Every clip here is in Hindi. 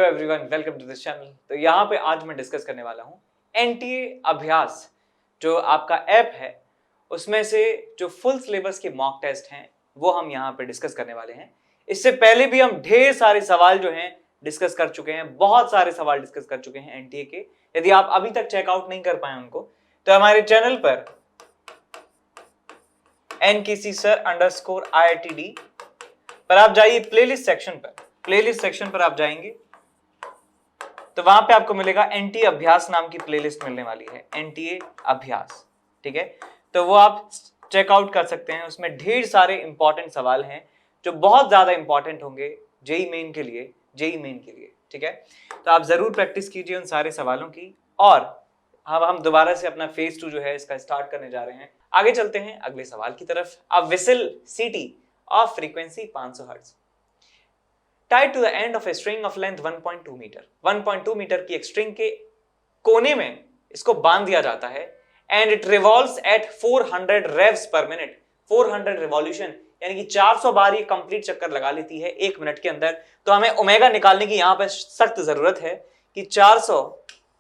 Everyone, welcome to this channel. तो यहाँ पे आज मैं डिस्कस करने वाला हूँ एनटीए अभ्यास, जो आपका ऐप है उसमें से जो फुल सिलेबस के मॉक टेस्ट हैं वो हम यहाँ पे डिस्कस करने वाले हैं। इससे पहले भी हम ढेर सारे सवाल जो हैं डिस्कस कर चुके हैं, बहुत सारे सवाल डिस्कस कर चुके हैं एनटीए के। यदि आप अभी तक चेकआउट नहीं कर पाए उनको तो हमारे चैनल पर nkcsir_IITD पर आप जाइए, प्लेलिस्ट सेक्शन पर आप जाएंगे तो वहां पे आपको मिलेगा एनटीए अभ्यास नाम की प्लेलिस्ट मिलने वाली है, एनटीए अभ्यास। ठीक है, तो वो आप चेकआउट कर सकते हैं। उसमें ढेर सारे इंपॉर्टेंट सवाल हैं जो बहुत ज्यादा इंपॉर्टेंट होंगे जेईई मेन के लिए। ठीक है, तो आप जरूर प्रैक्टिस कीजिए उन सारे सवालों की। और हम दोबारा से अपना फेज 2 जो है इसका स्टार्ट करने जा रहे हैं। आगे चलते हैं अगले सवाल की तरफ। अ विसल सीटी of frequency 500 hertz tied to the end of a string of length 1.2 metre. 1.2 metre की एक स्ट्रिंग के कोने में इसको बांध दिया जाता है and it revolves at 400 revs per minute। 400 revolution यानी कि 400 बार ये कंप्लीट चक्कर लगा लेती है 1 मिनट के अंदर। तो हमें ओमेगा निकालने की यहां पे सख्त जरूरत है कि 400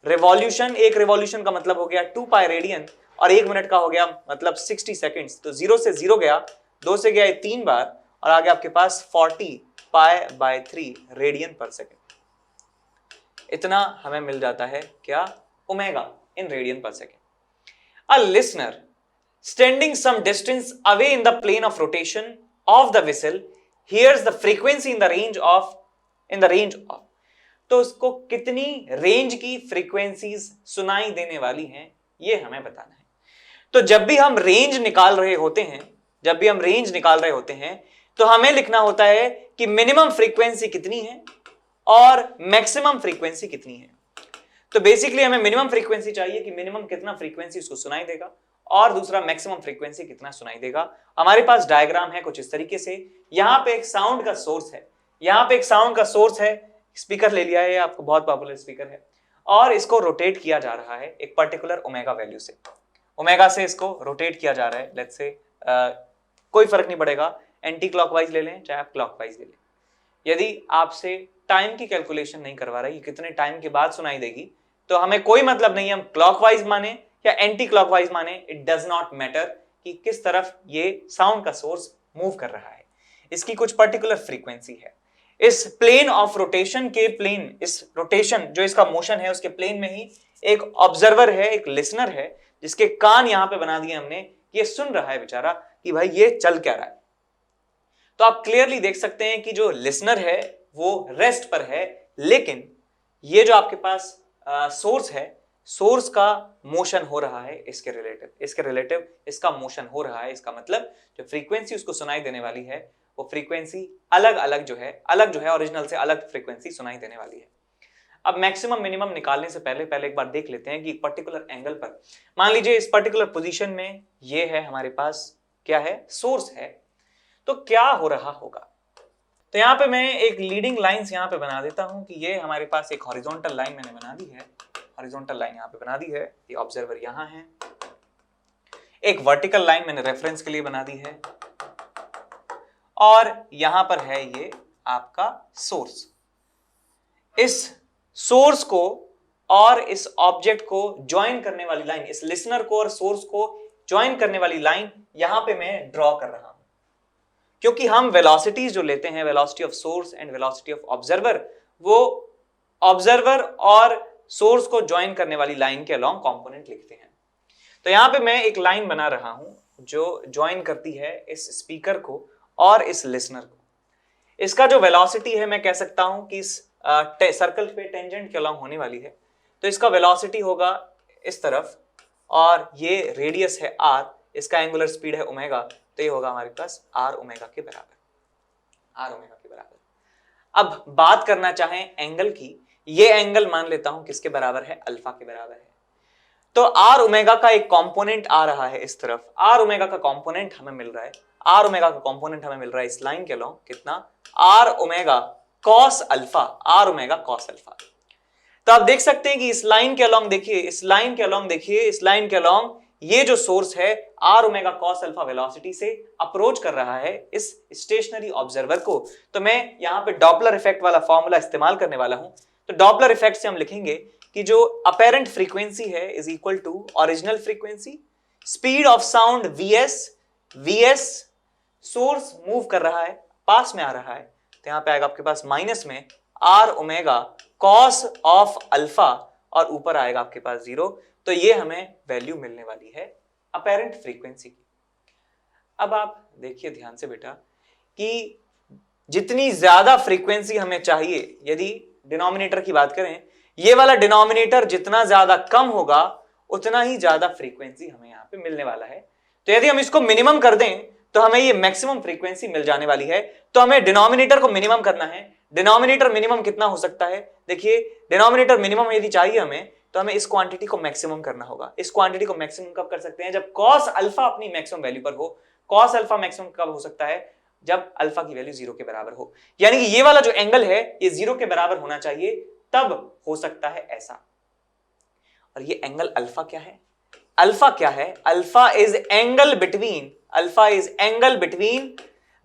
रिवॉल्यूशन, एक रिवॉल्यूशन का मतलब हो गया 2 पाई रेडियन और 1 मिनट का हो गया मतलब 60 सेकेंड्स। तो 0 से 0 गया, 2 से गया 3 बार और आगे आपके पास 40 π/3 रेडियन पर सेकेंड। इतना हमें मिल जाता है क्या? Omega in radian per second. A listener standing some distance away in the plane of rotation of the whistle hears the frequency in the range of तो उसको कितनी रेंज की फ्रीक्वेंसीज सुनाई देने वाली हैं ये हमें बताना है। तो जब भी हम रेंज निकाल रहे होते हैं तो हमें लिखना होता है कि मिनिमम फ्रीक्वेंसी कितनी है और मैक्सिमम फ्रीक्वेंसी कितनी है। तो बेसिकली हमें मिनिमम फ्रीक्वेंसी चाहिए कि मिनिमम कितना फ्रीक्वेंसी उसको सुनाई देगा और दूसरा मैक्सिमम फ्रीक्वेंसी कितना सुनाई देगा। हमारे पास डायग्राम है कुछ इस तरीके से। यहां पे एक साउंड का सोर्स है, स्पीकर ले लिया है, आपको बहुत पॉपुलर स्पीकर है और इसको रोटेट किया जा रहा है एक पर्टिकुलर ओमेगा वैल्यू से। ओमेगा से इसको रोटेट किया जा रहा है। लेट्स से कोई फर्क नहीं पड़ेगा, एंटी क्लॉकवाइज ले लें चाहे आप क्लॉकवाइज ले लें। यदि आपसे टाइम की कैलकुलेशन नहीं करवा रही कितने टाइम के बाद सुनाई देगी तो हमें कोई मतलब नहीं है हम क्लॉकवाइज माने या एंटी क्लॉकवाइज माने, इट डज नॉट मैटर कि किस तरफ ये साउंड का सोर्स मूव कर रहा है। इसकी कुछ पर्टिकुलर फ्रीक्वेंसी है। इस प्लेन ऑफ रोटेशन के इस रोटेशन जो इसका मोशन है उसके प्लेन में ही एक ऑब्जर्वर है, एक लिसनर है जिसके कान यहां पे बना दिए हमने। ये सुन रहा है बेचारा कि भाई ये चल क्या रहा है। तो आप क्लियरली देख सकते हैं कि जो लिसनर है वो रेस्ट पर है, लेकिन ये जो आपके पास सोर्स है, सोर्स का मोशन हो रहा है इसके रिलेटिव इसका मोशन हो रहा है। इसका मतलब जो फ्रीक्वेंसी उसको सुनाई देने वाली है वो फ्रीक्वेंसी अलग जो है ओरिजिनल से अलग फ्रीक्वेंसी सुनाई देने वाली है। अब मैक्सिमम मिनिमम निकालने से पहले एक बार देख लेते हैं कि एक पर्टिकुलर एंगल पर, मान लीजिए इस पर्टिकुलर पोजीशन में ये है हमारे पास, क्या है? सोर्स है। तो क्या हो रहा होगा? तो यहां पे मैं एक लीडिंग लाइंस यहां पे बना देता हूं कि ये हमारे पास एक हॉरिजॉन्टल लाइन मैंने बना दी है। हॉरिजॉन्टल लाइन यहां पे बना दी है, ये ऑब्जर्वर यहां है। एक वर्टिकल लाइन मैंने रेफरेंस के लिए बना दी है और यहां पर है ये आपका सोर्स। इस सोर्स को और इस ऑब्जेक्ट को ज्वाइन करने वाली लाइन, इस लिसनर को और सोर्स को ज्वाइन करने वाली लाइन यहां पे मैं ड्रॉ कर रहा हूं। क्योंकि हम वेलोसिटीज जो लेते हैं, velocity of source and velocity of observer, वो ऑब्जर्वर और सोर्स को ज्वाइन करने वाली लाइन के अलोंग कंपोनेंट लिखते हैं। तो यहां पे मैं एक लाइन बना रहा हूं जो ज्वाइन करती है इस स्पीकर को और इस लिसनर को। इसका जो वेलोसिटी है मैं कह सकता हूं कि इस सर्कल पे टेंजेंट के अलोंग होने वाली है। तो इसका वेलोसिटी होगा इस तरफ और ये रेडियस है r, इसका एंगुलर स्पीड है ओमेगा, तो ये होगा हमारे पास r ओमेगा के बराबर। अब बात करना चाहें एंगल की, ये एंगल मान लेता हूं किसके बराबर है? अल्फा के बराबर है। तो r ओमेगा का एक कंपोनेंट आ रहा है इस तरफ, r ओमेगा का कंपोनेंट हमें मिल रहा है, इस लाइन के अलोंग कितना? r ओमेगा कॉस अल्फा, तो आप देख सकते हैं कि इस लाइन के अलोंग देखिए, इस लाइन के अलोंग ये जो सोर्स है r omega cos alpha velocity से अप्रोच कर रहा है इस स्टेशनरी ऑब्जर्वर को। तो मैं यहां पे डॉपलर इफेक्ट वाला फॉर्मूला इस्तेमाल करने वाला हूं तो डॉपलर इफेक्ट से हम लिखेंगे कि जो अपेरेंट फ्रीक्वेंसी है is equal to original frequency, speed of sound VS, source move कर रहा है, पास में आ रहा है, तो यहां पे आएगा आपके पास माइनस में R omega cos of alpha, और ऊपर आएगा आपके पास 0। तो ये हमें वैल्यू मिलने वाली है अपेरेंट फ्रीक्वेंसी की। अब आप देखिए ध्यान से बेटा कि जितनी ज्यादा फ्रीक्वेंसी हमें चाहिए, यदि डिनोमिनेटर की बात करें, ये वाला डिनोमिनेटर जितना ज्यादा कम होगा उतना ही ज्यादा फ्रीक्वेंसी हमें यहां पे मिलने वाला है। तो यदि हम इसको मिनिमम कर दें तो हमें ये मैक्सिमम फ्रीक्वेंसी मिल जाने वाली है। तो हमें डिनोमिनेटर को मिनिमम करना है। डिनोमिनेटर मिनिमम कितना हो सकता है? देखिए डिनोमिनेटर मिनिमम यदि चाहिए हमें, तो हमें इस क्वांटिटी को मैक्सिमम करना होगा। इस क्वांटिटी को मैक्सिमम कब कर सकते हैं? जब कॉस अल्फा अपनी मैक्सिमम वैल्यू पर हो। कॉस अल्फा मैक्सिमम कब हो सकता है? जब अल्फा की वैल्यू 0 के बराबर हो, यानी कि ये वाला जो एंगल है ये 0 के बराबर होना चाहिए, तब हो सकता है ऐसा। और ये एंगल अल्फा क्या है? अल्फा क्या है? Alpha is angle between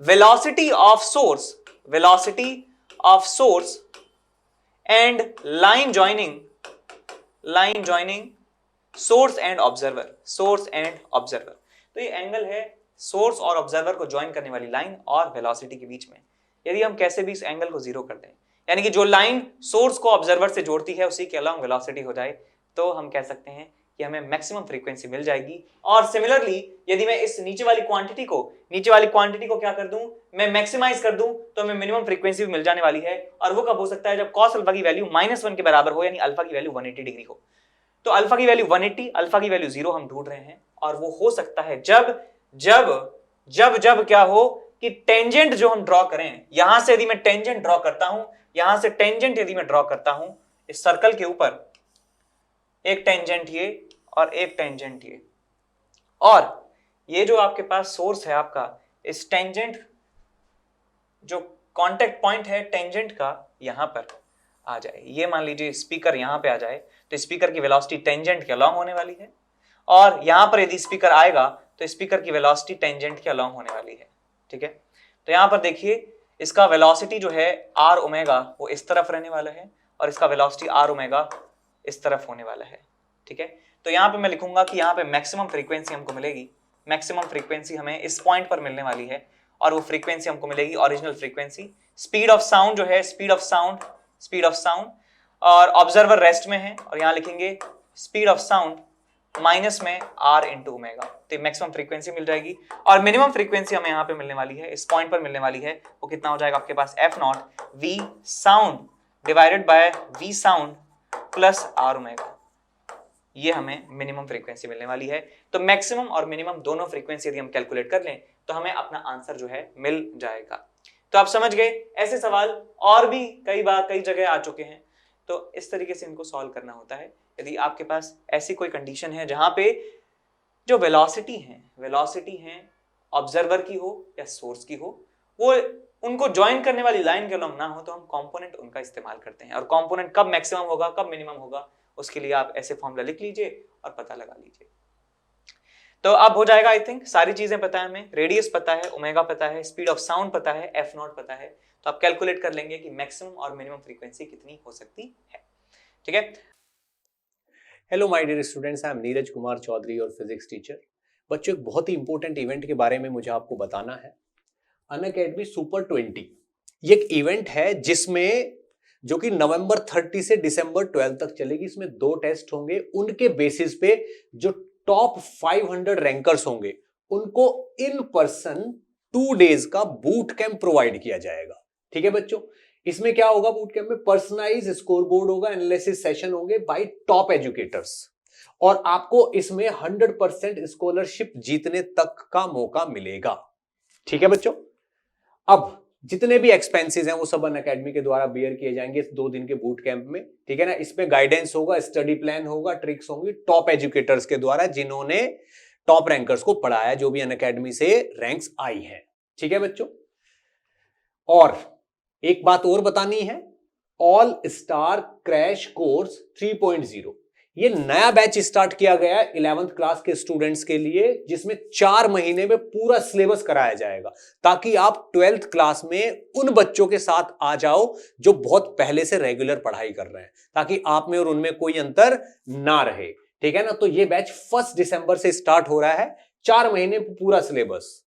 velocity of source and line joining source and observer. तो ये एंगल है सोर्स और ऑब्जर्वर को ज्वाइन करने वाली लाइन और वेलोसिटी के बीच में। यदि हम कैसे भी इस एंगल को 0 कर दें, यानी कि जो लाइन सोर्स को ऑब्जर्वर से जोड़ती है उसी के अलोंग वेलोसिटी हो जाए, तो हम कह सकते हैं कि हमें मैक्सिमम फ्रीक्वेंसी मिल जाएगी। और सिमिलरली यदि मैं इस नीचे वाली क्वांटिटी को क्या कर दूं, मैं मैक्सिमाइज कर दूं, तो हमें मिनिमम फ्रीक्वेंसी भी मिल जाने वाली है। और वो कब हो सकता है? जब कॉस अल्फा की वैल्यू -1 के बराबर हो, यानी अल्फा की वैल्यू 180 डिग्री हो। तो अल्फा की वैल्यू 180, अल्फा की वैल्यू 0 हम ढूंढ रहे हैं। और वो हो सकता है जब क्या हो कि टेंजेंट जो हम ड्रॉ करें, यहां से यदि मैं टेंजेंट ड्रॉ करता हूं, यहां से टेंजेंट यदि मैं ड्रॉ करता हूं इस सर्कल के ऊपर, एक टेंजेंट ये और एक टेंजेंट ये, और ये जो आपके पास सोर्स है आपका, इस टेंजेंट जो कांटेक्ट पॉइंट है टेंजेंट का यहां पर आ जाए। ये मान लीजिए स्पीकर यहां पे आ जाए, तो स्पीकर की वेलोसिटी टेंजेंट के अलोंग होने वाली है। और यहां पर यदि स्पीकर आएगा तो स्पीकर की वेलोसिटी टेंजेंट के अलोंग होने वाली है। ठीक है, तो यहां पर देखिए इसका वेलोसिटी जो है आर ओमेगा वो इस तरफ रहने वाला है, और इसका वेलोसिटी आर ओमेगा इस तरफ होने वाला है। ठीक है, तो यहां पे मैं लिखूंगा कि यहां पे मैक्सिमम फ्रीक्वेंसी हमको मिलेगी। मैक्सिमम फ्रीक्वेंसी हमें इस पॉइंट पर मिलने वाली है, और वो फ्रीक्वेंसी हमको मिलेगी original frequency. Speed of sound जो है स्पीड ऑफ साउंड, और ऑब्जर्वर रेस्ट में है, और यहां लिखेंगे स्पीड ऑफ साउंड माइनस में आर इंटू ओमेगा। तो मैक्सिमम फ्रीक्वेंसी मिल जाएगी। और मिनिमम फ्रीक्वेंसी हमें यहाँ पे मिलने वाली है, इस पॉइंट पर मिलने वाली है। वो कितना हो जाएगा आपके पास? F0 V sound divided by V sound plus R omega. ये हमें मिनिमम फ्रीक्वेंसी मिलने वाली है। तो मैक्सिमम और मिनिमम दोनों फ्रीक्वेंसी यदि हम कैलकुलेट कर लें तो हमें अपना आंसर जो है मिल जाएगा। तो आप समझ गए, ऐसे सवाल और भी कई जगह आ चुके हैं। तो इस तरीके से इनको सॉल्व करना होता है। यदि आपके पास ऐसी कोई कंडीशन है जहां पे जो वेलोसिटी है ऑब्जर्वर की हो या सोर्स की हो, वो उनको ज्वाइन करने वाली लाइन के अलोंग ना हो, तो हम कंपोनेंट उनका इस्तेमाल करते हैं। और कंपोनेंट कब मैक्सिमम होगा कब मिनिमम होगा, उसके लिए आप ऐसे फॉर्मूला लिख लीजिए और पता लगा लीजिए। तो अब हो जाएगा। आई थिंक सारी चीजें पता है हमें, रेडियस पता है, ओमेगा पता है, स्पीड ऑफ साउंड पता है, F0 पता है। तो आप कैलकुलेट कर लेंगे कि मैक्सिमम और मिनिमम फ्रीक्वेंसी कितनी हो सकती है। ठीक है। Hello my dear students, I am Neeraj Kumar Chaudhary और फिजिक्स टीचर। बच्चों, एक बहुत ही इंपॉर्टेंट इवेंट के बारे में मुझे आपको बताना है। अनअकैडमी सुपर 20 ये एक इवेंट है जिसमें जो कि नवंबर 30 से दिसंबर 12 तक चलेगी। इसमें 2 टेस्ट होंगे। उनके बेसिस पे जो टॉप 500 रैंकर्स होंगे उनको इन पर्सन 2 डेज का बूट कैंप प्रोवाइड किया जाएगा। ठीक है बच्चों, इसमें क्या होगा? बूट कैंप में पर्सनलाइज स्कोर बोर्ड होगा, एनालिसिस सेशन होंगे बाय टॉप एजुकेटर्स, और आपको इसमें 100% स्कॉलरशिप जीतने तक का मौका मिलेगा। ठीक है बच्चों, अब जितने भी एक्सपेंसेस हैं वो सब अनअकैडमी के द्वारा बियर किए जाएंगे इस 2 दिन के बूट कैंप में। ठीक है ना, इसमें गाइडेंस होगा, स्टडी प्लान होगा, ट्रिक्स होंगी टॉप एजुकेटर्स के द्वारा जिन्होंने टॉप रैंकर्स को पढ़ाया, जो भी अनअकैडमी से रैंक्स आई है। ठीक है बच्चों, और एक बात और बतानी है, ऑल स्टार क्रैश कोर्स 3.0 ये नया बैच स्टार्ट किया गया है 11th क्लास के स्टूडेंट्स के लिए, जिसमें 4 महीने में पूरा सिलेबस कराया जाएगा, ताकि आप 12th क्लास में उन बच्चों के साथ आ जाओ जो बहुत पहले से रेगुलर पढ़ाई कर रहे हैं, ताकि आप में और उनमें कोई अंतर ना रहे। ठीक है ना। तो ये बैच 1 दिसंबर से स्टार्ट हो रहा है, 4 महीने पूरा सिलेबस,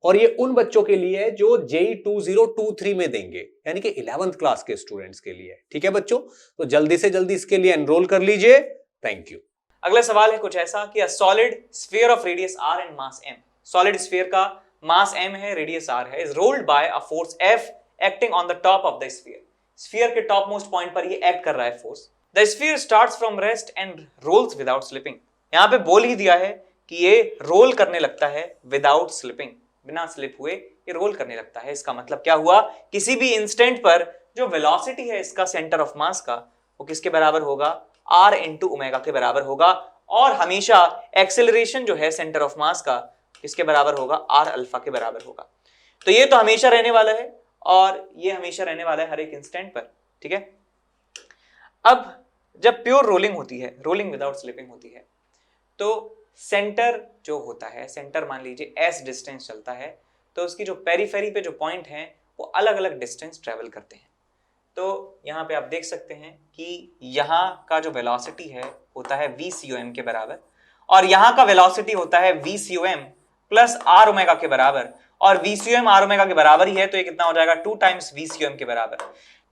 और ये उन बच्चों के लिए है जो JEE 2023 में देंगे, यानी कि 11th क्लास के स्टूडेंट्स के लिए। ठीक है बच्चों, तो जल्दी से जल्दी इसके लिए एनरोल कर लीजिए। Thank you. अगला सवाल है कुछ ऐसा कि a solid sphere of radius r and mass m, solid sphere का मास m है, रेडियस r है, is rolled by a force F acting on the top of the sphere. Sphere के टॉप मोस्ट पॉइंट पर ये एक्ट कर रहा है force. The sphere starts from rest and rolls without slipping. यहां पे बोल ही दिया है कि ये रोल करने लगता है विदाउट स्लिपिंग, बिना स्लिप हुए ये रोल करने लगता है। इसका मतलब क्या हुआ, किसी भी इंस्टेंट पर जो वेलोसिटी है इसका सेंटर ऑफ मास का, वो किसके बराबर होगा, r इंटू ओमेगा के बराबर होगा। और हमेशा एक्सेलरेशन जो है सेंटर ऑफ मास का किसके बराबर होगा, r अल्फा के बराबर होगा। तो ये तो हमेशा रहने वाला है और ये हमेशा रहने वाला है हर एक इंस्टेंट पर। ठीक है। अब जब प्योर रोलिंग होती है, रोलिंग विदाउट स्लिपिंग होती है, तो सेंटर जो होता है, सेंटर मान लीजिए s डिस्टेंस चलता है, तो उसकी जो पेरीफेरी पे जो पॉइंट हैं वो अलग अलग डिस्टेंस ट्रेवल करते हैं। तो यहाँ पे आप देख सकते हैं कि यहाँ का जो वेलोसिटी है होता है v/c/m के बराबर, और यहाँ का वेलोसिटी होता है v/c/m प्लस r ओमेगा के बराबर, और v/c/m r ओमेगा के बराबर ही है, तो ये कितना हो जाएगा 2 टाइम्स v/c/m के बराबर।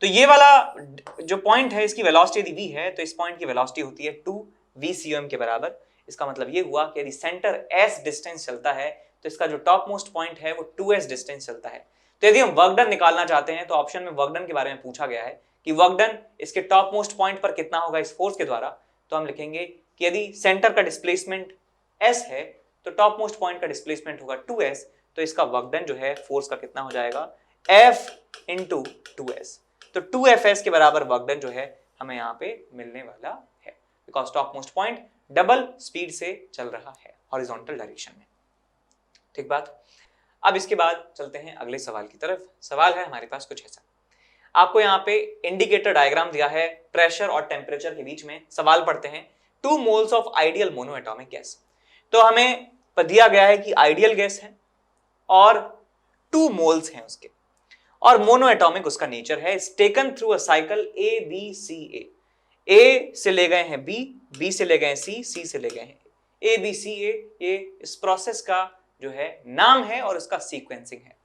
तो ये वाला जो पॉइंट है इसकी वेलोसिटी यदि v है, तो इस पॉइंट की वेलोसिटी होती है 2 v/c/m के बराबर। इसका मतलब ये हुआ कि यदि सेंटर s डिस्टेंस चलता है तो इसका जो टॉप मोस्ट पॉइंट है वो 2s डिस्टेंस चलता है। तो यदि हम वर्क डन निकालना चाहते हैं तो ऑप्शन में वर्क डन के बारे में पूछा गया है कि वर्क डन इसके टॉप मोस्ट पॉइंट पर कितना होगा इस फोर्स के द्वारा, तो हम लिखेंगे कि यदि सेंटर का डिस्प्लेसमेंट s है तो टॉप मोस्ट पॉइंट का डिस्प्लेसमेंट होगा 2s, तो इसका वर्क डन जो है फोर्स का कितना हो जाएगा, f इंटू 2s। तो 2fs के बराबर वर्क डन जो है हमें यहाँ पे मिलने वाला है, because top most point double speed से चल रहा है हॉरिजॉन्टल डायरेक्शन में। ठीक बात। अब इसके बाद चलते हैं अगले सवाल की तरफ। सवाल है हमारे पास कुछ ऐसा, आपको यहाँ पे इंडिकेटर डायग्राम दिया है प्रेशर और टेम्परेचर के बीच में। सवाल पढ़ते हैं 2 moles of ideal monoatomic gas. तो हमें दिया गया है कि आइडियल गैस है और 2 मोल्स हैं उसके, और मोनोएटॉमिक उसका नेचर है। Is taken through a cycle ABCA। A से ले गए हैं B से ले गए हैं C से ले गए हैं ABCA। ये इस प्रोसेस का जो है नाम है और उसका सीक्वेंसिंग है।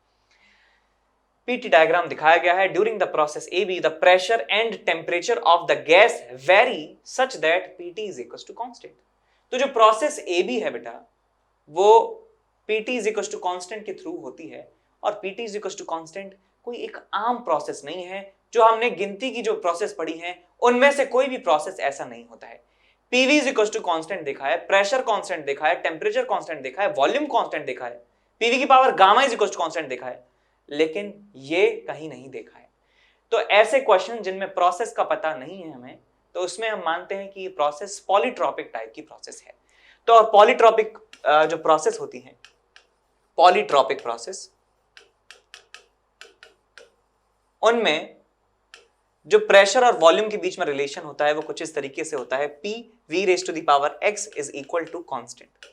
पीटी डायग्राम दिखाया गया है। During the process AB the pressure and temperature of the gas vary such that PT is equal to constant. तो जो प्रोसेस AB है बेटा, वो PT is equal to constant के थ्रू होती है, और PT is equal to constant कोई एक आम प्रोसेस नहीं है। जो हमने गिनती की जो प्रोसेस पढ़ी है उनमें से कोई भी प्रोसेस ऐसा नहीं होता है। PV is equal to constant देखा है, प्रेशर कांस्टेंट देखा है, टेम्परेचर कांस्टेंट देखा है, वॉल्यूम कांस्टेंट देखा है, PV की power gamma is equal to constant देखा है, लेकिन ये कहीं नहीं देखा है। तो ऐसे क्वेश्चन जिनमें प्रोसेस का पता नहीं है हमें, तो उसमें हम मानते हैं कि ये प्रोसेस पॉलीट्रॉपिक टाइप की प्रोसेस है। तो और पॉलीट्रॉपिक जो प्रोसेस होती है, पॉलीट्रॉपिक प्रोसेस, उनमें जो प्रेशर और वॉल्यूम के बीच में रिलेशन होता है वो कुछ इस तरीके से होता है, PV⁻x is equal to constant.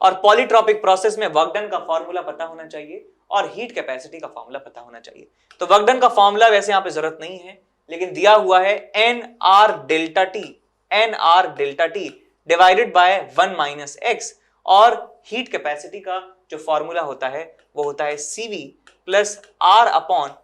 और पॉलीट्रॉपिक प्रोसेस में वर्क डन का फॉर्मूला पता होना चाहिए और हीट कैपेसिटी का फॉर्मूला पता होना चाहिए। तो वर्क डन का फॉर्मूला वैसे यहां पे जरूरत नहीं है, लेकिन दिया हुआ है nR delta T divided by 1 - x, और हीट कैपेसिटी का जो फॉर्मूला होता है वो होता है CV प्लस R/1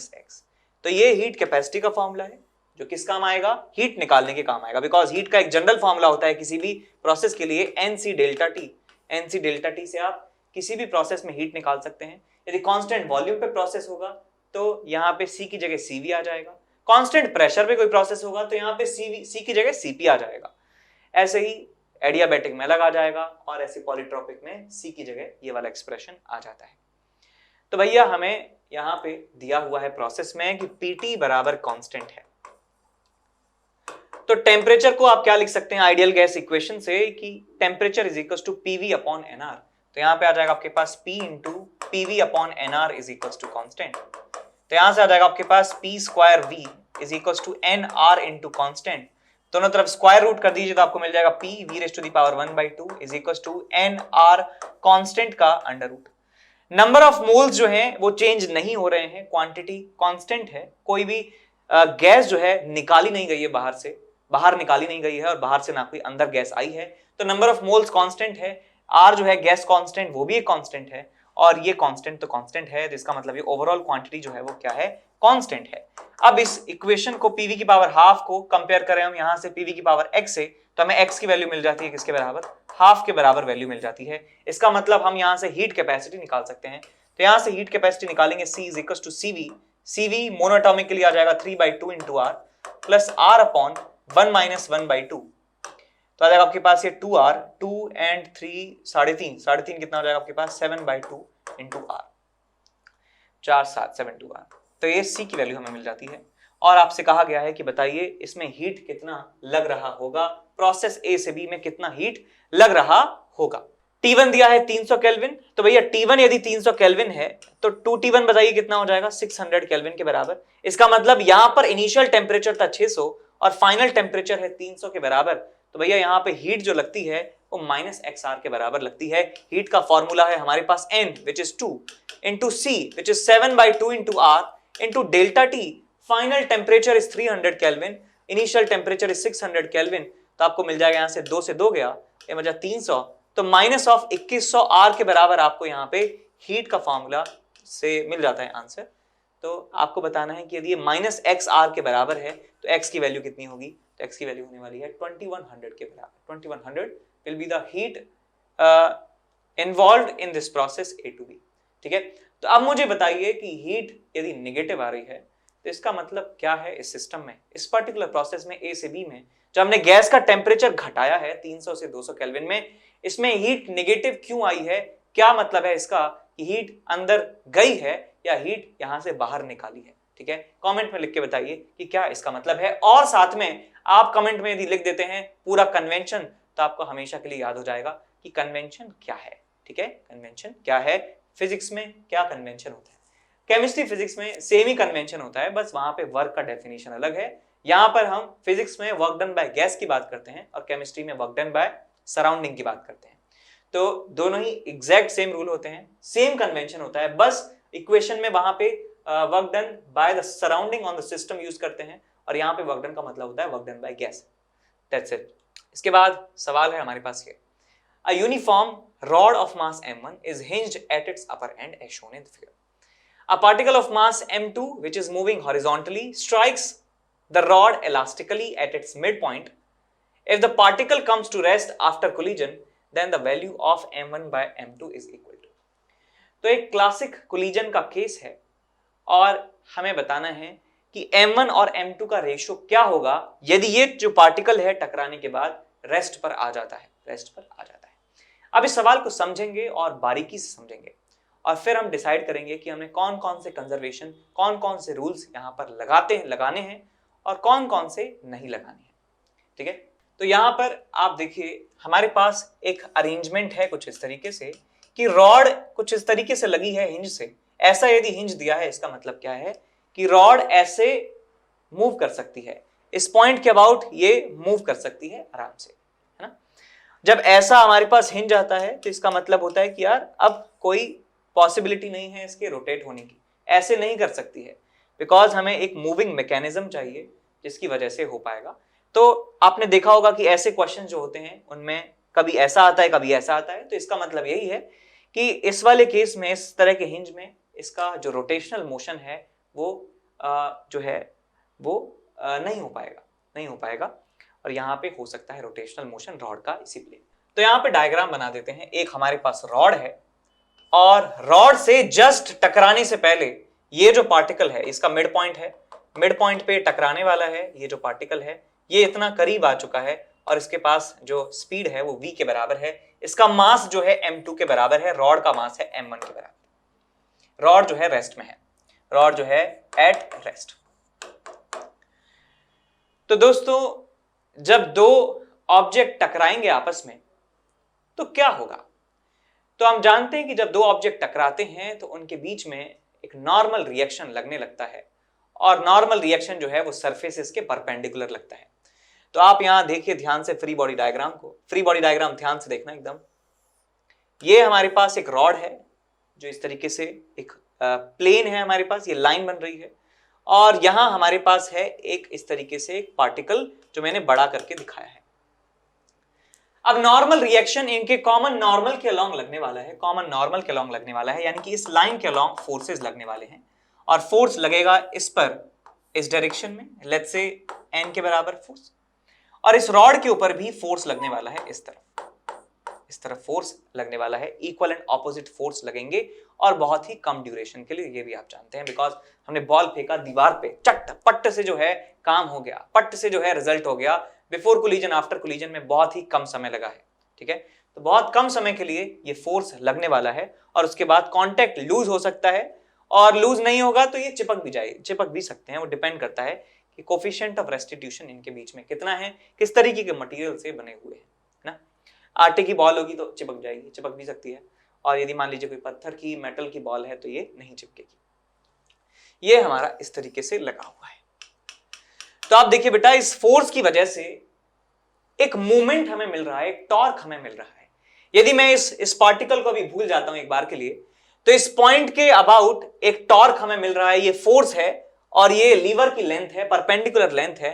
- x। तो ये हीट कैपेसिटी का फॉर्मूला है जो किस काम आएगा, हीट निकालने के काम आएगा, बिकॉज हीट का एक जनरल फॉर्मूला होता है किसी भी प्रोसेस के लिए NC delta T। NC delta T से आप किसी भी प्रोसेस में हीट निकाल सकते हैं। यदि कांस्टेंट वॉल्यूम पे प्रोसेस होगा तो यहाँ पे C की जगह CV आ जाएगा, कांस्टेंट प्रेशर पे कोई प्रोसेस होगा तो यहाँ पे C की जगह CP आ जाएगा। ऐसे ही एडियाबैटिक में अलग आ जाएगा, और ऐसे पॉलीट्रॉपिक में C की जगह ये वाला एक्सप्रेशन आ जाता है। तो भैया हमें यहाँ पे दिया हुआ है प्रोसेस में कि PT बराबर कांस्टेंट है। तो टेम्परेचर को आप क्या लिख सकते हैं आइडियल गैस इक्वेशन से, कि temperature is equal to PV/NR। तो यहाँ पे आ जाएगा आपके पास P into PV/NR is equal to constant. तो यहां से आ जाएगा आपके पास P² V is equal to NR into constant. दोनों तरफ स्क्वायर रूट कर दीजिए तो आपको मिल जाएगा p v⁻1/2 is equal to nr constant का under root. Number of moles जो हैं वो चेंज नहीं हो रहे हैं, क्वांटिटी कांस्टेंट है, कोई भी गैस जो है निकाली नहीं गई है बाहर से, बाहर निकाली नहीं गई है और बाहर से ना कोई अंदर गैस आई है, तो नंबर ऑफ मोल्स कांस्टेंट है। r जो है गैस कांस्टेंट वो भी एक कांस्टेंट है और ये कांस्टेंट तो कांस्टेंट है, तो इसका मतलब ये ओवरऑल क्वांटिटी जो है वो क्या है, कांस्टेंट है। अब इस इक्वेशन को pv की पावर हाफ को कंपेयर करें हम यहां से pv की पावर x से, तो हमें x की वैल्यू मिल जाती है किसके बराबर, हाफ के बराबर वैल्यू मिल जाती है। इसका मतलब हम यहां से हीट कैपेसिटी निकाल सकते हैं, तो यहां से हीट कैपेसिटी निकालेंगे c is equal to cv, cv monatomic के लिए आ जाएगा 3/2 into r plus r upon 1-1/2, तो आ जाएगा आपके पास ये 2r, 2 and 3 3.5 कितना हो जाएगा आपके पास 7/2 इंटू r, 4/7 तो ये c की वैल्यू हमें मिल जाती है। और आपसे कहा गया है कि बताइए इसमें हीट कितना लग रहा होगा, प्रोसेस ए से बी में कितना हीट लग रहा होगा। T1 दिया है 300 केल्विन, तो भैया T1 यदि 300 केल्विन है तो 2T1 बताइए कितना हो जाएगा, 600 केल्विन के बराबर। इसका मतलब यहां पर इनिशियल टेम्परेचर था 600 और फाइनल टेम्परेचर है 300 के बराबर, तो भैया यहाँ पे हीट जो लगती है वो -xr के बराबर लगती है। हीट का फॉर्मूला है हमारे पास n which is 2 into c which is 7/2 into r into delta t, final temperature is 300 kelvin, initial temperature is 600 kelvin, तो आपको मिल जाएगा यहाँ से 2 से 2 गया, ये बचा 300, तो माइनस ऑफ 2100 r के बराबर आपको यहाँ पे हीट का फॉर्मूला से मिल जाता है आंसर। तो आपको बताना है कि यदि ये -xr के बराबर है तो x की वैल्यू कितनी होगी, तो x की वैल्यू होने वाली है 2100 के बराबर। 2100 will be the heat involved in this process A to B, ठीक है। तो अब मुझे बताइए कि हीट यदि नेगेटिव आ रही है तो इसका मतलब क्या है इस सिस्टम में, इस पर्टिकुलर प्रोसेस में A से B में जो हमने गैस का टेम्परेचर घटाया है 300 से 200 केल्विन में, इसमें हीट नेगेटिव क्यों आई है, क्या मतलब है इसका कि हीट अंदर गई है या हीट यहां से बाहर निकाली है, ठीक है। कमेंट में लिख के बताइए कि क्या इसका मतलब है, और साथ में आप कमेंट में यदि लिख देते हैं पूरा कन्वेंशन तो आपको हमेशा के लिए याद हो जाएगा कि कन्वेंशन क्या है, ठीक है। कन्वेंशन क्या है, फिजिक्स में क्या कन्वेंशन होता है, केमिस्ट्री फिजिक्स में सेम ही कन्वेंशन होता है, बस वहां पे वर्क का डेफिनेशन अलग है। यहां पर हम फिजिक्स में वर्क डन बाय गैस की बात करते हैं और केमिस्ट्री में वर्क डन बाय सराउंडिंग की बात करते हैं, तो दोनों ही एग्जैक्ट सेम रूल होते हैं, सेम कन्वेंशन होता है, बस इक्वेशन में वहां पे work done by the surrounding on the system use करते हैं और यहाँ पे वर्क डन का मतलब होता है work done by gas, that's it. इसके बाद सवाल है हमारे पास ये, a uniform rod of mass m1 is hinged at its upper end as shown in the figure. A particle of mass m2 which is moving horizontally strikes the rod elastically at its midpoint. If the particle comes to rest after collision, then the value of m1 by m2 is equal to. तो एक क्लासिक कोलिजन का केस है और हमें बताना है कि m1 और m2 का रेशियो क्या होगा यदि ये जो पार्टिकल है टकराने के बाद रेस्ट पर आ जाता है, रेस्ट पर आ जाता है। अब इस सवाल को समझेंगे और बारीकी से समझेंगे और फिर हम डिसाइड करेंगे कि हमें कौन कौन से कंजर्वेशन, कौन कौन से रूल्स यहाँ पर लगाने हैं और कौन कौन से नहीं लगाने हैं, ठीक है। तो यहाँ पर आप देखिए हमारे पास एक अरेंजमेंट है कुछ इस तरीके से कि रॉड कुछ इस तरीके से लगी है हिंज से, ऐसा यदि हिंज दिया है इसका मतलब क्या है कि रॉड ऐसे मूव कर सकती है, इस पॉइंट के अबाउट ये मूव कर सकती है आराम से, है ना। जब ऐसा हमारे पास हिंज आता है तो इसका मतलब होता है कि यार अब कोई पॉसिबिलिटी नहीं है इसके रोटेट होने की, ऐसे नहीं कर सकती है, बिकॉज हमें एक मूविंग मैकेनिज्म चाहिए जिसकी वजह से हो पाएगा। तो आपने देखा होगा कि ऐसे क्वेश्चन जो होते हैं उनमें कभी ऐसा आता है कभी ऐसा आता है, तो इसका मतलब यही है कि इस वाले केस में इस तरह के हिंज में इसका जो रोटेशनल मोशन है वो जो है वो नहीं हो पाएगा और यहाँ पे हो सकता है रोटेशनल मोशन रॉड का इसी प्लेन। तो यहाँ पे डायग्राम बना देते हैं, एक हमारे पास रॉड है और रॉड से जस्ट टकराने से पहले ये जो पार्टिकल है इसका मिड पॉइंट है, मिड पॉइंट पे टकराने वाला है ये जो पार्टिकल है, ये इतना करीब आ चुका है और इसके पास जो स्पीड है वो v के बराबर है, इसका मास जो है m2 के बराबर है, रॉड का मास है m1 के बराबर। रॉड जो है रेस्ट में है, रॉड जो है एट रेस्ट। तो दोस्तों जब दो ऑब्जेक्ट टकराएंगे आपस में तो क्या होगा, तो हम जानते हैं कि जब दो ऑब्जेक्ट टकराते हैं तो उनके बीच में एक नॉर्मल रिएक्शन लगने लगता है और नॉर्मल रिएक्शन जो है वो सरफेसेस के परपेंडिकुलर लगता है। तो आप यहां देखिए ध्यान से फ्री बॉडी डायग्राम को, फ्री बॉडी डायग्राम ध्यान से देखना एकदम। ये हमारे पास एक रॉड है जो इस तरीके से एक प्लेन है, हमारे पास ये लाइन बन रही है, और यहां हमारे पास है एक इस तरीके से एक पार्टिकल जो मैंने बड़ा करके दिखाया है। अब नॉर्मल रिएक्शन इनके कॉमन नॉर्मल के अलोंग लगने वाला है, कॉमन नॉर्मल के अलोंग लगने वाला है, यानी कि इस लाइन के अलोंग फोर्सेस लगने वाले हैं, और फोर्स लगेगा इस पर इस डायरेक्शन में, लेट्स से n के बराबर फोर्स, और इस रॉड के ऊपर भी फोर्स लगने वाला है, इस तरफ फोर्स लगने वाला है, इक्वल एंड ऑपोजिट फोर्स लगेंगे, और बहुत ही कम ड्यूरेशन के लिए, ये भी आप जानते हैं, बिकॉज हमने बॉल फेंका दीवार पे, चट पट्ट से जो है काम हो गया, पट्ट से जो है रिजल्ट हो गया, बिफोर कोलिजन आफ्टर कोलिजन में बहुत ही कम समय लगा है, ठीक है। तो बहुत कम समय के लिए ये फोर्स लगने वाला है, और उसके बाद कांटेक्ट लूज हो सकता है, और लूज नहीं होगा तो ये चिपक भी सकते हैं, वो डिपेंड करता है कि कोफिशिएंट ऑफ रेस्टिट्यूशन इनके बीच में कितना है, किस तरीके के मटेरियल से बने हुए हैं ना। आटे की बॉल होगी तो चिपक जाएगी, चिपक भी सकती है, और यदि मान लीजिए कोई पत्थर की मेटल की बॉल है तो ये नहीं चिपकेगी। ये हमारा इस तरीके से लगा हुआ है। तो आप देखिए बेटा, इस फोर्स की वजह से एक मूवमेंट हमें मिल रहा है, एक टॉर्क हमें मिल रहा है। यदि मैं इस पार्टिकल को अभी भूल जाता हूं एक बार के लिए, तो इस पॉइंट के अबाउट एक टॉर्क हमें मिल रहा है, ये फोर्स है, और ये लीवर की लेंथ है, परपेंडिकुलर लेंथ है।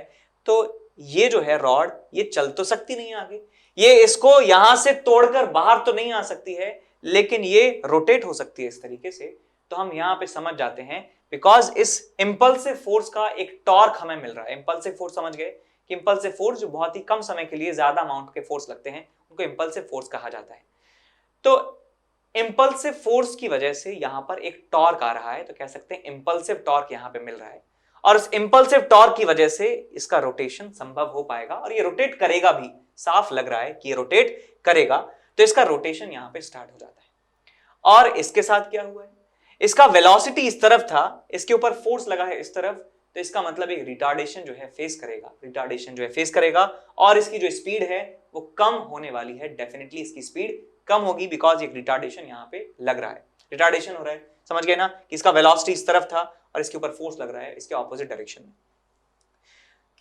तो ये जो है रॉड, ये चल तो सकती नहीं आगे, ये इसको यहां से तोड़कर बाहर तो नहीं आ सकती है, लेकिन ये रोटेट हो सकती है इस तरीके से। तो हम यहां पे समझ जाते हैं, बिकॉज इस इंपल्सिव फोर्स का एक टॉर्क हमें मिल रहा है। इंपल्सिव फोर्स समझ गए कि इंपल्सिव फोर्स जो बहुत ही कम समय के लिए ज्यादा अमाउंट के फोर्स लगते हैं, उनको इंपल्सिव फोर्स कहा जाता है। तो इंपल्सिव फोर्स की वजह से यहां पर एक टॉर्क आ रहा है, तो कह सकते हैं इंपल्सिव टॉर्क यहां पे मिल रहा है, और उस इंपल्सिव टॉर्क की वजह से इसका रोटेशन संभव हो पाएगा, और ये रोटेट करेगा भी, साफ लग रहा है कि ये रोटेट करेगा। तो इसका रोटेशन यहां पे स्टार्ट हो जाता है। और इसके साथ क्या हुआ है, इसका वेलोसिटी इस तरफ था, इसके ऊपर फोर्स लगा है इस तरफ, तो इसका मतलब एक रिटार्डेशन जो है फेस करेगा, रिटार्डेशन जो है फेस करेगा, और इसकी जो स्पीड है वो कम होने वाली है। डेफिनेटली इसकी स्पीड कम होगी, बिकॉज एक रिटार्डेशन यहां पे लग रहा है, रिटार्डेशन हो रहा है। समझ गए ना कि इसका वेलोसिटी इस तरफ था और इसके ऊपर फोर्स लग रहा है इसके ऑपोजिट डायरेक्शन में।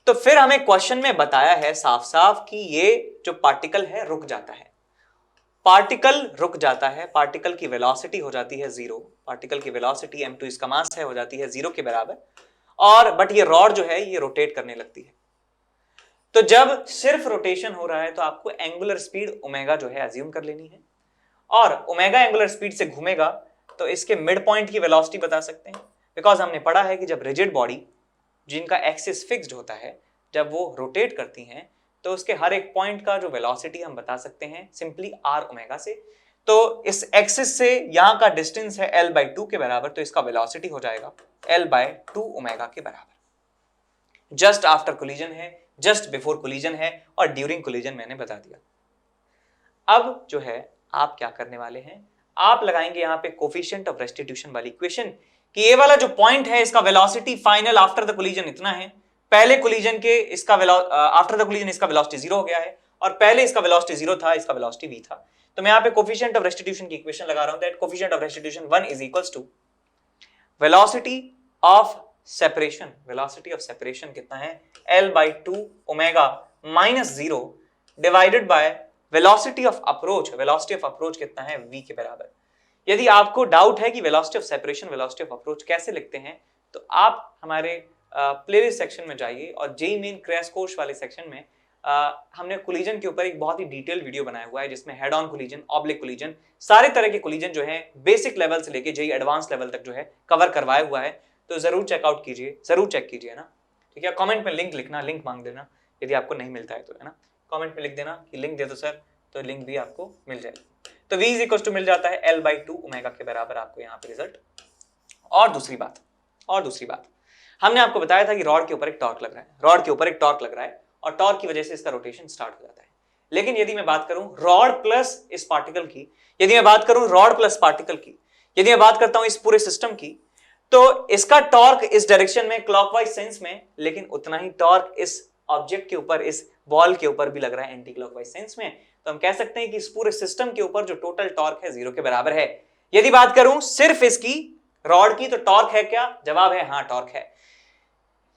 तो फिर हमें क्वेश्चन में बताया है साफ साफ कि ये जो पार्टिकल है रुक जाता है, पार्टिकल रुक जाता है, पार्टिकल की वेलोसिटी हो जाती है जीरो, पार्टिकल की वेलोसिटी m2 इसका मास है, हो जाती है जीरो के बराबर, और बट ये रॉड जो है ये रोटेट करने लगती है। तो जब सिर्फ रोटेशन हो रहा है तो आपको एंगुलर स्पीड ओमेगा जो है अज्यूम कर लेनी है, और ओमेगा एंगुलर स्पीड से घूमेगा तो इसके मिड पॉइंट की वेलोसिटी बता सकते हैं, बिकॉज हमने पढ़ा है कि जब रिजिड बॉडी जिनका एक्सिस फिक्स्ड होता है, जब वो रोटेट करती हैं तो उसके हर एक पॉइंट का जो वेलोसिटी हम बता सकते हैं सिंपली आर ओमेगा से। तो इस एक्सिस से यहां का डिस्टेंस है l/2 के बराबर, तो इसका वेलोसिटी हो जाएगा l/2 ओमेगा के बराबर। जस्ट आफ्टर कोलिजन है, जस्ट बिफोर कोलिजन है, और ड्यूरिंग कोलिजन मैंने बता दिया। अब जो है आप क्या करने वाले हैं, आप लगाएंगे यहां पे कोफिशिएंट ऑफ रेस्टिट्यूशन वाली इक्वेशन कि ये वाला जो पॉइंट है इसका velocity final after the collision इतना है, पहले कोलिजन के इसका आफ्टर द कोलिजन इसका वेलोसिटी जीरो हो गया है, और पहले इसका वेलोसिटी जीरो था, इसका वेलोसिटी v था। तो मैं यहां पे कोफिशिएंट ऑफ रेस्टिट्यूशन की इक्वेशन लगा रहा हूं, that coefficient of restitution 1 is equals to velocity of separation, velocity of separation कितना है l/2 omega minus zero divided by velocity of approach, velocity of approach कितना है v के बराबर। यदि आपको डाउट है कि velocity of separation velocity of approach कैसे लिखते हैं, तो आप हमारे प्लेलिस्ट सेक्शन में जाइए, और जेईई मेन क्रैश कोर्स वाले सेक्शन में हमने कोलिजन के ऊपर एक बहुत ही डिटेल वीडियो बनाया हुआ है, जिसमें head on collision, oblique collision, सारे तरह के कोलिजन जो है बेसिक लेवल से लेके जेईई एडवांस लेवल तक जो है कवर करवाया हुआ है। तो जरूर चेकआउट कीजिए, जरूर चेक कीजिए ना, ठीक है। कमेंट में लिंक लिखना, लिंक मांग देना यदि आपको नहीं मिलता है तो, है ना, कमेंट में लिख देना कि लिंक दे दो सर, तो लिंक भी आपको मिल जाएगा। तो v इज इक्वल टू मिल जाता है l/2 ओमेगा के बराबर आपको यहाँ पे रिजल्ट। और दूसरी बात हमने आपको बताया था कि रॉड के ऊपर एक टॉर्क लग रहा है, रॉड के ऊपर एक टॉर्क लग रहा है, और टॉर्क की वजह से इसका रोटेशन स्टार्ट हो जाता है। लेकिन यदि मैं बात करूं रॉड प्लस इस पार्टिकल की, यदि मैं बात करूं रॉड प्लस पार्टिकल की, यदि मैं बात करता हूं इस पूरे सिस्टम की, तो इसका टॉर्क इस डायरेक्शन में क्लॉकवाइज सेंस में, लेकिन उतना ही टॉर्क इस ऑब्जेक्ट के ऊपर, इस बॉल के ऊपर भी लग रहा है एंटी क्लॉकवाइज सेंस में। तो हम कह सकते हैं कि इस पूरे सिस्टम के ऊपर जो टोटल टॉर्क है जीरो के बराबर है। यदि बात करूं सिर्फ इसकी रॉड की, तो टॉर्क है क्या, जवाब है हाँ टॉर्क है।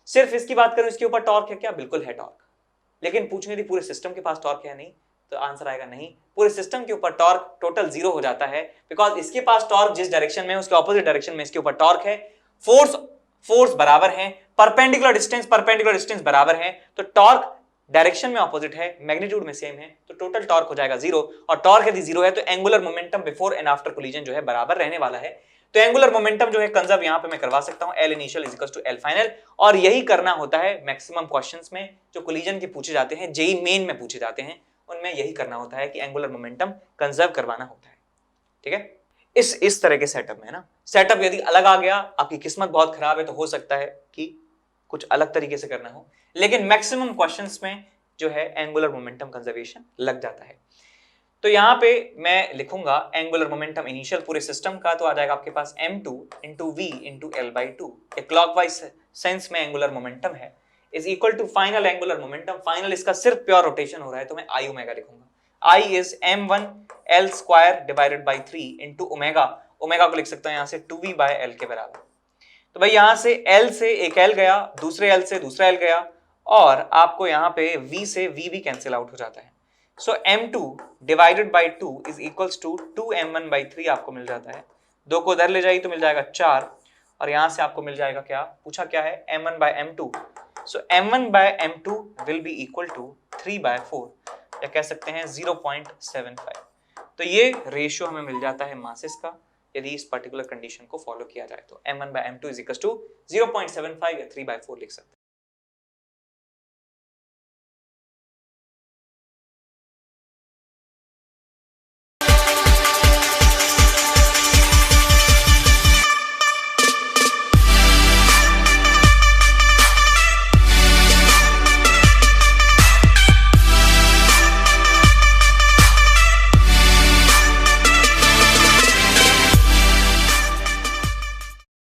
सिर्फ इसकी बात करूं इसके ऊपर टॉर्क है क्या, बिल्कुल है टॉर्क। लेकिन पूछनी थी पूरे सिस्टम के पास टॉर्क है नहीं, तो आंसर आएगा नहीं। पूरे सिस्टम के ऊपर टॉर्क टोटल 0 हो जाता है, बिकॉज इसके पास टॉर्क जिस डायरेक्शन में है उसके ऑपोजिट डायरेक्शन में इसके ऊपर टॉर्क है, फोर्स बराबर है, परपेंडिकुलर डिस्टेंस बराबर है, तो टॉर्क डायरेक्शन में ऑपोजिट है, मैग्नीट्यूड में सेम है, तो टोटल टॉर्क हो जाएगा 0। और टॉर्क यदि 0 है तो angular momentum before and after collision जो है बराबर रहने वाला है। तो एंगुलर मोमेंटम जो है कंजर्व यहां पे मैं करवा सकता हूं, L initial is equals to L final. और यही करना होता है मैक्सिमम क्वेश्चंस में जो कोलिजन के पूछे जाते हैं, जेईई मेन में पूछे जाते हैं, उनमें यही करना होता है कि एंगुलर मोमेंटम कंजर्व करवाना होता है। ठीक है, इस तरह के सेटअप में है ना। सेटअप यदि अलग आ गया, आपकी किस्मत बहुत खराब है, तो हो सकता है कि कुछ अलग तरीके से करना हो, लेकिन मैक्सिमम क्वेश्चंस में जो है एंगुलर मोमेंटम कंजर्वेशन लग जाता है। तो यहां पे मैं लिखूंगा एंगुलर मोमेंटम इनिशियल पूरे सिस्टम का, तो आ जाएगा आपके पास m2 into v into L/2, एक क्लॉकवाइज सेंस में एंगुलर मोमेंटम है, is equal to final angular momentum. Final इसका सिर्फ प्योर रोटेशन हो रहा है, तो मैं I ओमेगा लिखूंगा। I is m1 L square divided by 3 into omega, omega को लिख सकता हूं यहां से 2v बाय L के बराबर। तो भाई यहां से L से एक L गया, दूसरे L से दूसरा L गया, और आपको यहां पे V से V भी कैंसिल आउट हो जाता है। So m2 divided by 2 is equals to 2m1 by 3 आपको मिल जाता है। 2 को उधर ले जाइए तो मिल जाएगा 4, और यहां से आपको मिल जाएगा क्या, पूछा क्या है, m1 by m2। So m1 by m2 will be equal to 3 by 4, या कह सकते हैं 0.75। तो ये रेशियो हमें मिल जाता है मासेस का, यदि इस पर्टिकुलर कंडीशन को फॉलो किया जाए तो m1 by m2 is equals to 0.75 या 3 बाय 4 लिख सकते हैं।